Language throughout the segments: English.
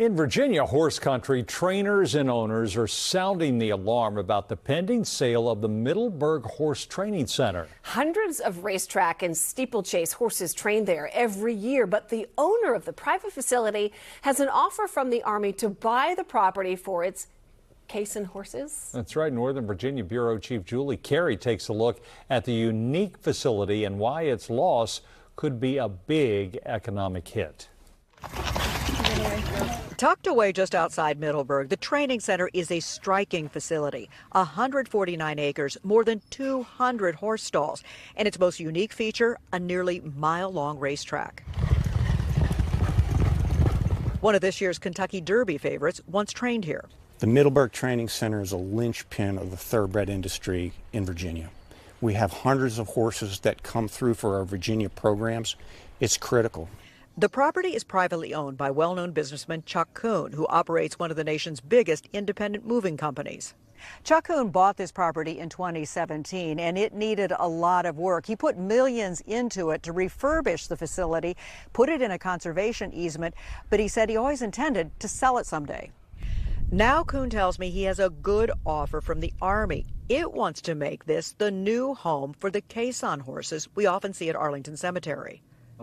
In Virginia horse country, trainers and owners are sounding the alarm about the pending sale of the Middleburg Horse Training Center. Hundreds of racetrack and steeplechase horses train there every year, but the owner of the private facility has an offer from the Army to buy the property for its casein horses. That's right. Northern Virginia Bureau Chief Julie Carey takes a look at the unique facility and why its loss could be a big economic hit. Tucked away just outside Middleburg, the training center is a striking facility. 149 acres, more than 200 horse stalls, and its most unique feature, a nearly mile-long racetrack. One of this year's Kentucky Derby favorites once trained here. The Middleburg Training Center is a linchpin of the thoroughbred industry in Virginia. We have hundreds of horses that come through for our Virginia programs. It's critical. The property is privately owned by well-known businessman Chuck Kuhn, who operates one of the nation's biggest independent moving companies. Chuck Kuhn bought this property in 2017, and it needed a lot of work. He put millions into it to refurbish the facility, put it in a conservation easement, but he said he always intended to sell it someday. Now Kuhn tells me he has a good offer from the Army. It wants to make this the new home for the caisson horses we often see at Arlington Cemetery.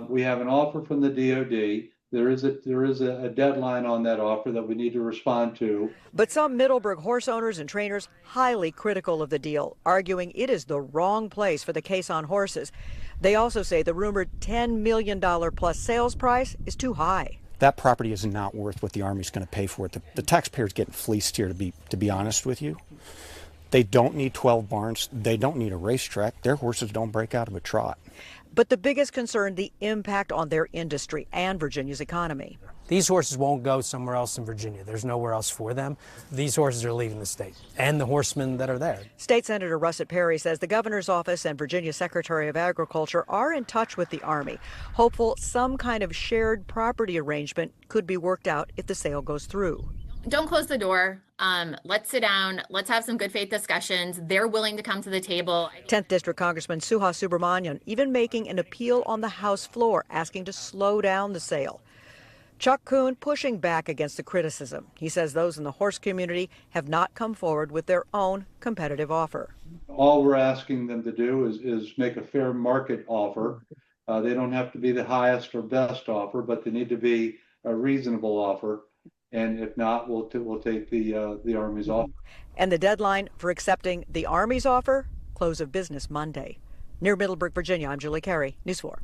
We have an offer from the DOD. There is a deadline on that offer that we need to respond to. But some Middleburg horse owners and trainers highly critical of the deal, arguing it is the wrong place for the caisson horses. They also say the rumored $10 million plus sales price is too high. That property is not worth what the Army's going to pay for it. The taxpayers getting fleeced here, to be honest with you. They don't need 12 barns. They don't need a racetrack. Their horses don't break out of a trot. But the biggest concern, the impact on their industry and Virginia's economy. These horses won't go somewhere else in Virginia. There's nowhere else for them. These horses are leaving the state, and the horsemen that are there. State Senator Russet Perry says the governor's office and Virginia Secretary of Agriculture are in touch with the Army, hopeful some kind of shared property arrangement could be worked out if the sale goes through. Don't close the door. Let's sit down. Let's have some good faith discussions. They're willing to come to the table. 10th District Congressman Suha Subramanian even making an appeal on the House floor, asking to slow down the sale. Chuck Kuhn pushing back against the criticism. He says those in the horse community have not come forward with their own competitive offer. All we're asking them to do is make a fair market offer. They don't have to be the highest or best offer, but they need to be a reasonable offer. And if not, we'll take the Army's offer. And the deadline for accepting the Army's offer, close of business Monday. Near Middleburg, Virginia, I'm Julie Carey, News 4.